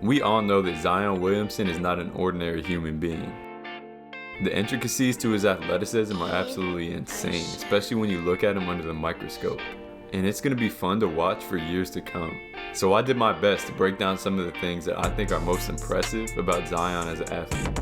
We all know that Zion Williamson is not an ordinary human being. The intricacies to his athleticism are absolutely insane, especially when you look at him under the microscope. And it's going to be fun to watch for years to come. So I did my best to break down some of the things that I think are most impressive about Zion as an athlete.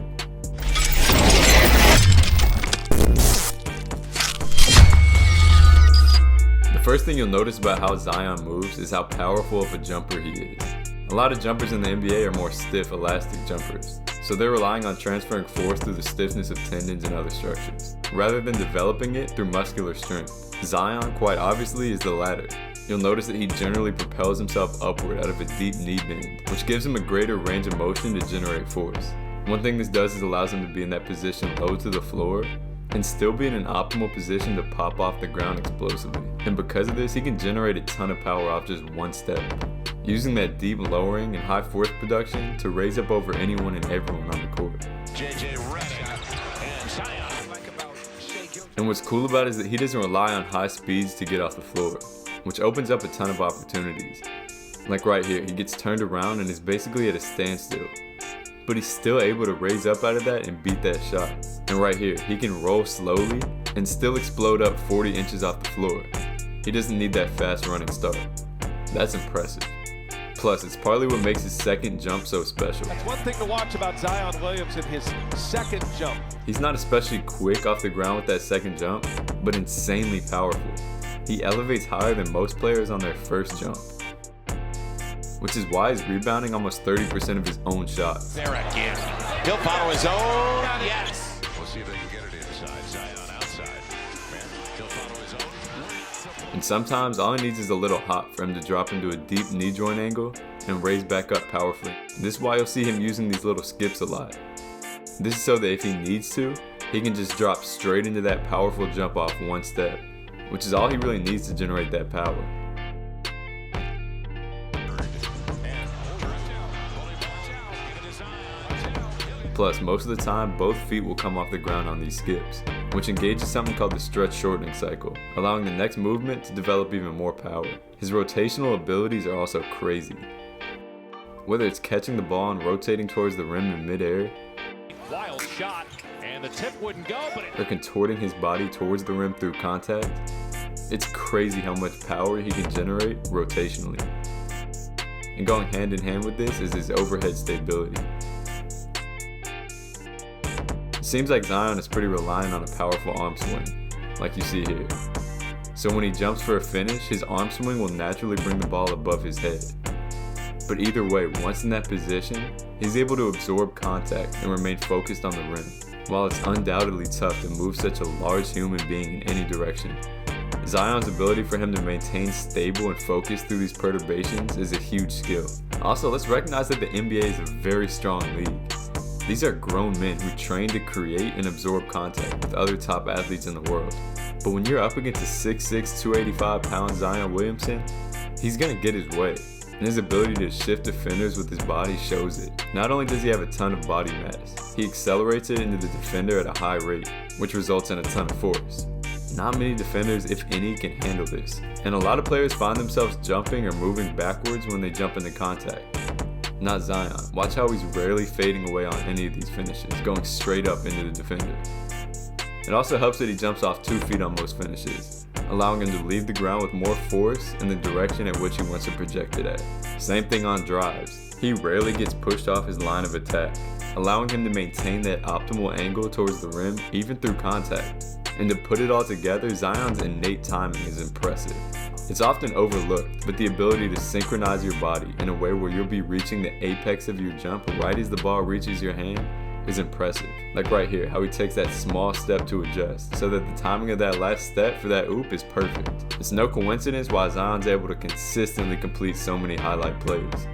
The first thing you'll notice about how Zion moves is how powerful of a jumper he is. A lot of jumpers in the NBA are more stiff, elastic jumpers, so they're relying on transferring force through the stiffness of tendons and other structures, rather than developing it through muscular strength. Zion, quite obviously, is the latter. You'll notice that he generally propels himself upward out of a deep knee bend, which gives him a greater range of motion to generate force. One thing this does is allows him to be in that position low to the floor, and still be in an optimal position to pop off the ground explosively. And because of this, he can generate a ton of power off just one step, using that deep lowering and high force production to raise up over anyone and everyone on the court. And what's cool about it is that he doesn't rely on high speeds to get off the floor, which opens up a ton of opportunities. Like right here, he gets turned around and is basically at a standstill, but he's still able to raise up out of that and beat that shot. And right here, he can roll slowly and still explode up 40 inches off the floor. He doesn't need that fast running start. That's impressive. Plus, it's partly what makes his second jump so special. That's one thing to watch about Zion Williamson, his second jump. He's not especially quick off the ground with that second jump, but insanely powerful. He elevates higher than most players on their first jump, which is why he's rebounding almost 30% of his own shots. There again. He'll follow his own. Yes. We'll see if they can get it inside. Zion outside. He'll follow his own. And sometimes all he needs is a little hop for him to drop into a deep knee joint angle and raise back up powerfully. This is why you'll see him using these little skips a lot. This is so that if he needs to, he can just drop straight into that powerful jump off one step, which is all he really needs to generate that power. Plus, most of the time, both feet will come off the ground on these skips, which engages something called the stretch shortening cycle, allowing the next movement to develop even more power. His rotational abilities are also crazy. Whether it's catching the ball and rotating towards the rim in midair, Wild shot, and the tip wouldn't go, but or contorting his body towards the rim through contact, it's crazy how much power he can generate rotationally. And going hand in hand with this is his overhead stability. Seems like Zion is pretty reliant on a powerful arm swing, like you see here. So when he jumps for a finish, his arm swing will naturally bring the ball above his head. But either way, once in that position, he's able to absorb contact and remain focused on the rim. While it's undoubtedly tough to move such a large human being in any direction, Zion's ability for him to maintain stable and focus through these perturbations is a huge skill. Also, let's recognize that the NBA is a very strong league. These are grown men who train to create and absorb contact with other top athletes in the world. But when you're up against a 6'6", 285-pound Zion Williamson, he's gonna get his way. And his ability to shift defenders with his body shows it. Not only does he have a ton of body mass, he accelerates it into the defender at a high rate, which results in a ton of force. Not many defenders, if any, can handle this. And a lot of players find themselves jumping or moving backwards when they jump into contact. Not Zion. Watch how he's rarely fading away on any of these finishes, going straight up into the defender. It also helps that he jumps off 2 feet on most finishes, allowing him to leave the ground with more force in the direction at which he wants to project it at. Same thing on drives. He rarely gets pushed off his line of attack, allowing him to maintain that optimal angle towards the rim even through contact. And to put it all together, Zion's innate timing is impressive. It's often overlooked, but the ability to synchronize your body in a way where you'll be reaching the apex of your jump right as the ball reaches your hand is impressive. Like right here, how he takes that small step to adjust, so that the timing of that last step for that oop is perfect. It's no coincidence why Zion's able to consistently complete so many highlight plays.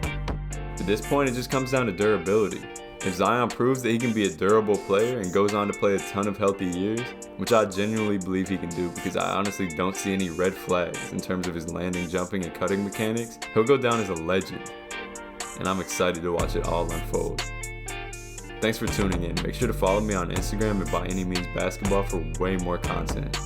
At this point, it just comes down to durability. If Zion proves that he can be a durable player and goes on to play a ton of healthy years, which I genuinely believe he can do because I honestly don't see any red flags in terms of his landing, jumping, and cutting mechanics, he'll go down as a legend. And I'm excited to watch it all unfold. Thanks for tuning in. Make sure to follow me on Instagram at By Any Means Basketball for way more content.